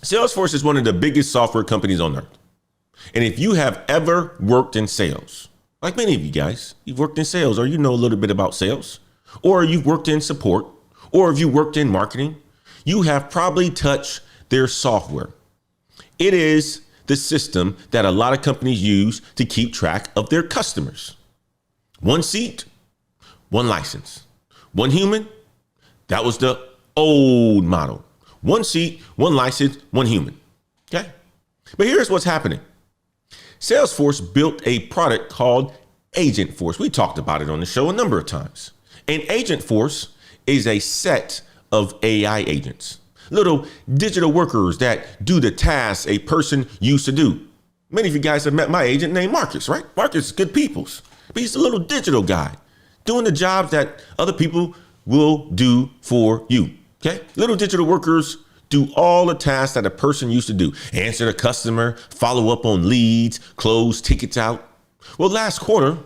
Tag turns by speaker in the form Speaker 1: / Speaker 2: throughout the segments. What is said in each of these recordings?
Speaker 1: Salesforce is one of the biggest software companies on earth. And if you have ever worked in sales, like many of you guys, you've worked in sales, or you know a little bit about sales, or you've worked in support, or if you worked in marketing, you have probably touched their software. It is the system that a lot of companies use to keep track of their customers. One seat, one license. One human, that was the old model. One seat, one license, one human. Okay. But here's what's happening. Salesforce built a product called Agentforce. We talked about it on the show a number of times. And Agentforce is a set of AI agents, little digital workers that do the tasks a person used to do. Many of you guys have met my agent named Marcus, right? Marcus is good people's, but he's a little digital guy doing the jobs that other people will do for you. Okay. Little digital workers do all the tasks that a person used to do. Answer the customer, follow up on leads, close tickets out. Well, last quarter,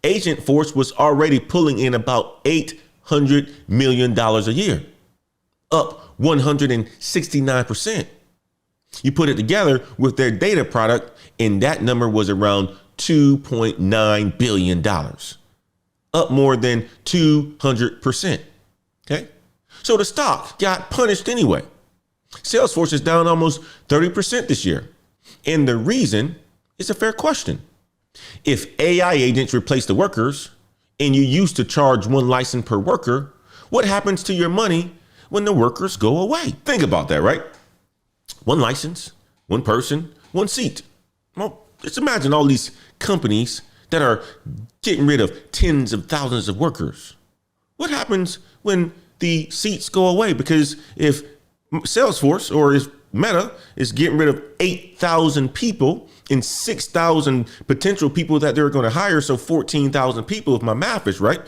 Speaker 1: Agentforce was already pulling in about $800 million a year, up 169%. You put it together with their data product, and that number was around $2.9 billion, up more than 200%. Okay. So the stock got punished anyway. Salesforce is down almost 30% this year. And the reason is a fair question. If AI agents replace the workers and you used to charge one license per worker, what happens to your money when the workers go away? Think about that, right? One license, one person, one seat. Well, just imagine all these companies that are getting rid of tens of thousands of workers. What happens when the seats go away? Because if Salesforce or if Meta is getting rid of 8,000 people and 6,000 potential people that they're going to hire, so 14,000 people, if my math is right,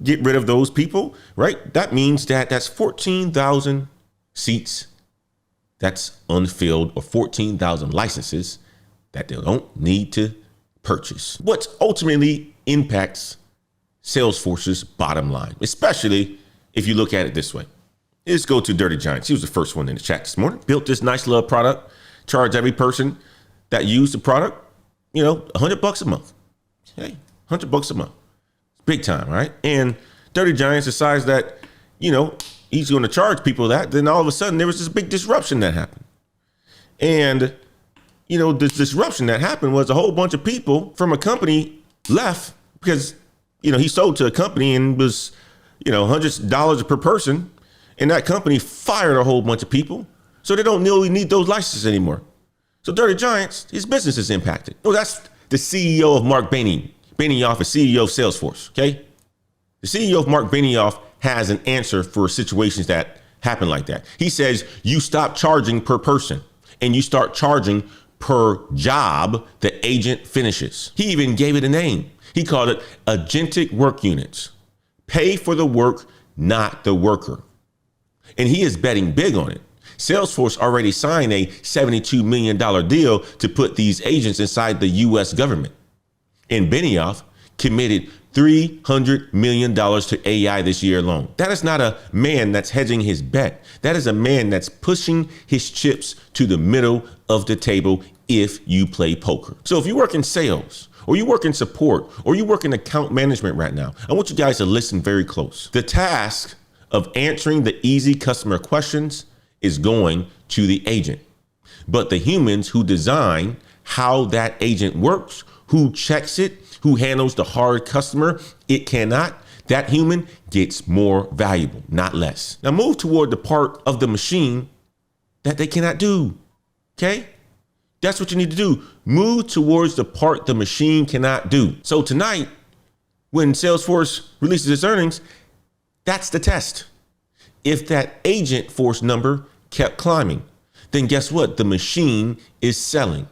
Speaker 1: get rid of those people, right? That means that that's 14,000 seats that's unfilled, or 14,000 licenses that they don't need to purchase. What ultimately impacts Salesforce's bottom line, especially if you look at it this way. Let's go to Dirty Giants. He was the first one in the chat this morning. Built this nice little product, charge every person that used the product, $100 a month. Hey, $100 a month. Big time, right? And Dirty Giants decides that, he's going to charge people that. Then all of a sudden there was this big disruption that happened. And, this disruption that happened was a whole bunch of people from a company left because, he sold to a company and was, hundreds of dollars per person. And that company fired a whole bunch of people. So they don't really need those licenses anymore. So Dirty Giants, his business is impacted. Oh, that's the CEO of Marc Benioff, is CEO of Salesforce, okay? The CEO of Marc Benioff has an answer for situations that happen like that. He says, you stop charging per person and you start charging per job the agent finishes. He even gave it a name. He called it agentic work units. Pay for the work, not the worker. And he is betting big on it. Salesforce already signed a $72 million deal to put these agents inside the US government. And Benioff committed $300 million to AI this year alone. That is not a man that's hedging his bet. That is a man that's pushing his chips to the middle of the table if you play poker. So if you work in sales, or you work in support, or you work in account management right now, I want you guys to listen very close. The task of answering the easy customer questions is going to the agent. But the humans who design how that agent works, who checks it, who handles the hard customer, it cannot, that human gets more valuable, not less. Now move toward the part of the machine that they cannot do, okay? That's what you need to do. Move towards the part the machine cannot do. So tonight, when Salesforce releases its earnings, that's the test. If that Agentforce number kept climbing, then guess what? The machine is selling.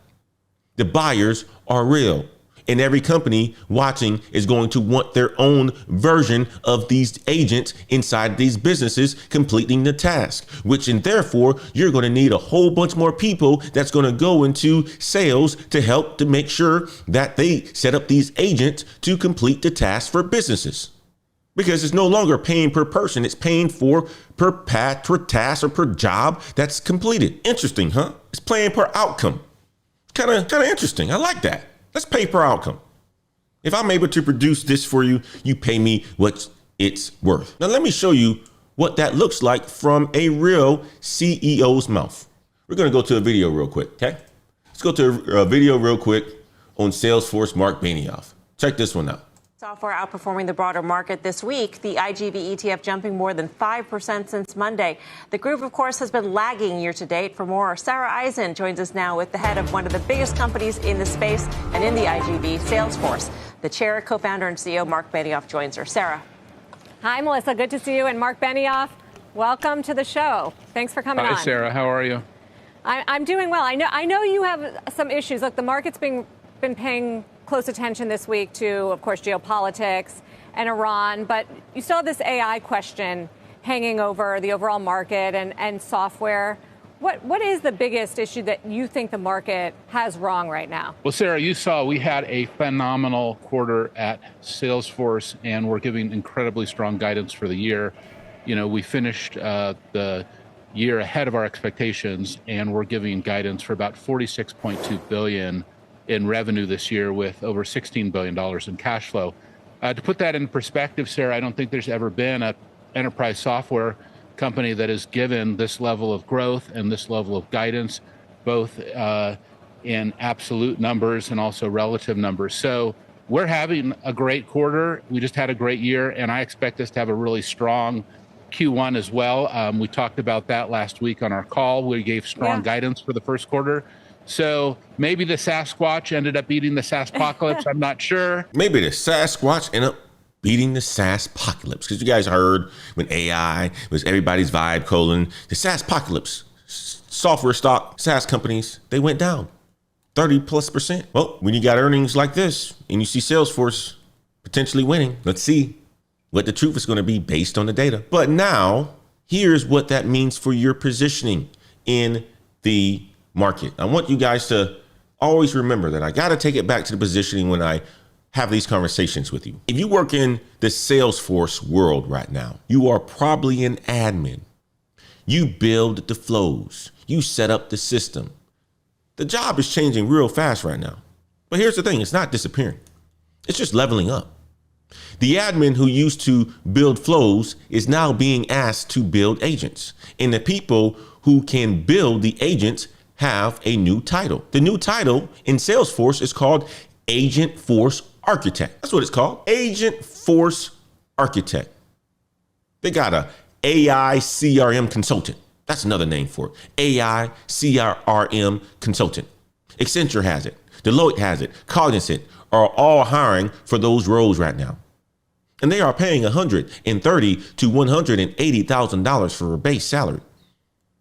Speaker 1: The buyers are real. And every company watching is going to want their own version of these agents inside these businesses completing the task, which and therefore you're going to need a whole bunch more people that's going to go into sales to help to make sure that they set up these agents to complete the task for businesses. because it's no longer paying per person. It's paying for per task or per job that's completed. Interesting, huh? It's paying per outcome. Kind of interesting. I like that. Let's pay per outcome. If I'm able to produce this for you, you pay me what it's worth. Now, let me show you what that looks like from a real CEO's mouth. We're going to go to a video real quick, okay? Let's go to a video real quick on Salesforce Marc Benioff. Check this one out.
Speaker 2: Software outperforming the broader market this week, the IGV ETF jumping more than 5% since Monday. The group, of course, has been lagging year to date. For more, Sarah Eisen joins us now with the head of one of the biggest companies in the space and in the IGV, Salesforce. The chair, co-founder, and CEO Marc Benioff joins her. Sarah.
Speaker 3: Hi, Melissa. Good to see you. And Marc Benioff, welcome to the show. Thanks for coming on.
Speaker 4: Hi, Sarah. How are you?
Speaker 3: I'm doing well. I know you have some issues. Look, the market's been paying close attention this week to, of course, geopolitics and Iran, but you still have this AI question hanging over the overall market and software. What is the biggest issue that you think the market has wrong right now?
Speaker 4: Well, Sarah, you saw we had a phenomenal quarter at Salesforce, and we're giving incredibly strong guidance for the year. You know, we finished the year ahead of our expectations, and we're giving guidance for about $46.2 billion in revenue this year with over $16 billion in cash flow. To put that in perspective, Sarah, I don't think there's ever been an enterprise software company that has given this level of growth and this level of guidance, both in absolute numbers and also relative numbers. So we're having a great quarter. We just had a great year, and I expect us to have a really strong Q1 as well. We talked about that last week on our call. We gave strong guidance for the first quarter. So maybe the Sasquatch ended up eating the SaaSpocalypse. I'm not sure.
Speaker 1: Maybe the Sasquatch ended up beating the SaaSpocalypse, because you guys heard when AI was everybody's vibe colon, the SaaSpocalypse, software stock, SaaS companies, they went down 30+%. Well, when you got earnings like this and you see Salesforce potentially winning, let's see what the truth is going to be based on the data. But now here's what that means for your positioning in the market. I want you guys to always remember that I got to take it back to the positioning when I have these conversations with you. If you work in the Salesforce world right now, you are probably an admin. You build the flows. You set up the system. The job is changing real fast right now. But here's the thing, it's not disappearing. It's just leveling up. The admin who used to build flows is now being asked to build agents. And the people who can build the agents have a new title. The new title in Salesforce is called Agent Force Architect. That's what it's called. Agent Force Architect. They got a AI CRM consultant. That's another name for it. AI CRM consultant. Accenture has it. Deloitte has it. Cognizant are all hiring for those roles right now. And they are paying $130,000 to $180,000 for a base salary.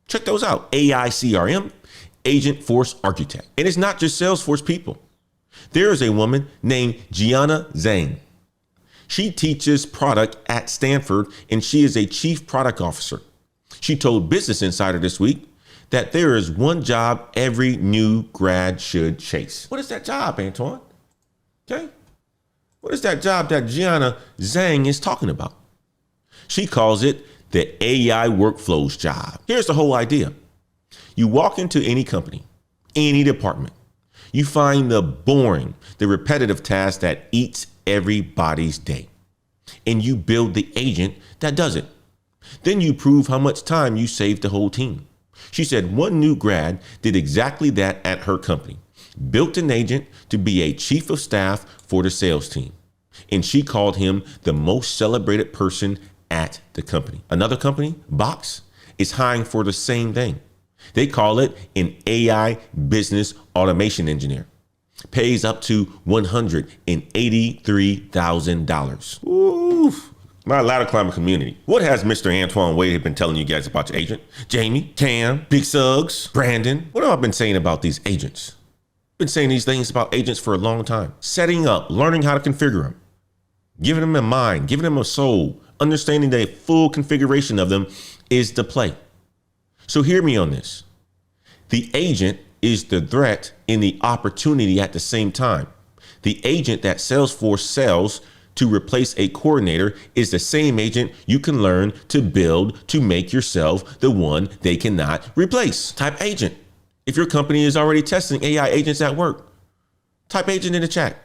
Speaker 1: Check those out. AI CRM, Agent Force Architect. And it's not just Salesforce people. There is a woman named Gianna Zhang. She teaches product at Stanford, and she is a chief product officer. She told Business Insider this week that there is one job every new grad should chase. What is that job, Antoine? Okay. What is that job that Gianna Zhang is talking about? She calls it the AI workflows job. Here's the whole idea. You walk into any company, any department, you find the boring, the repetitive task that eats everybody's day, and you build the agent that does it. Then you prove how much time you saved the whole team. She said one new grad did exactly that at her company, built an agent to be a chief of staff for the sales team. And she called him the most celebrated person at the company. Another company, Box, is hiring for the same thing. They call it an AI business automation engineer. Pays up to $183,000. Ooh, my ladder climber community. What has Mr. Antoine Wade been telling you guys about your agent? Jamie, Cam, Big Suggs, Brandon. What have I been saying about these agents? Been saying these things about agents for a long time. Setting up, learning how to configure them, giving them a mind, giving them a soul, understanding the full configuration of them is the play. So hear me on this. The agent is the threat and the opportunity at the same time. The agent that Salesforce sells to replace a coordinator is the same agent you can learn to build to make yourself the one they cannot replace. Type agent. If your company is already testing AI agents at work, type agent in the chat.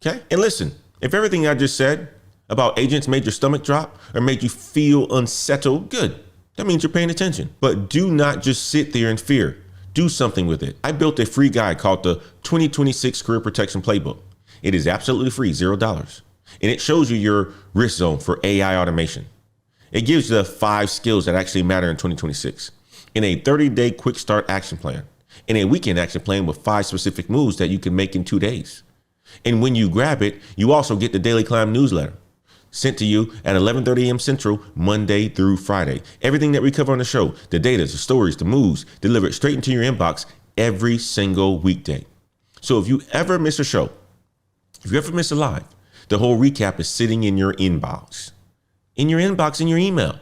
Speaker 1: Okay? And listen, if everything I just said about agents made your stomach drop or made you feel unsettled, good. That means you're paying attention. But do not just sit there in fear. Do something with it. I built a free guide called the 2026 Career Protection Playbook. It is absolutely free, $0. And it shows you your risk zone for AI automation. It gives you the 5 skills that actually matter in 2026 in a 30-day quick start action plan, in a weekend action plan with 5 specific moves that you can make in 2 days. And when you grab it, you also get the Daily Climb newsletter sent to you at 11:30 a.m. Central, Monday through Friday. Everything that we cover on the show, the data, the stories, the moves, delivered straight into your inbox every single weekday. So if you ever miss a show, if you ever miss a live, the whole recap is sitting in your inbox, in your email.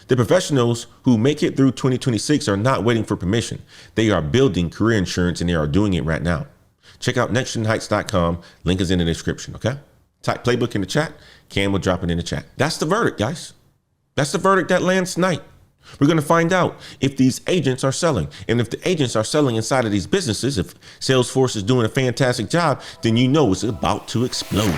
Speaker 1: The professionals who make it through 2026 are not waiting for permission. They are building career insurance, and they are doing it right now. Check out nextgenheights.com. Link is in the description, okay? Type playbook in the chat. Cam will drop it in the chat. That's the verdict, guys. That's the verdict that lands tonight. We're going to find out if these agents are selling. And if the agents are selling inside of these businesses, if Salesforce is doing a fantastic job, then you know it's about to explode.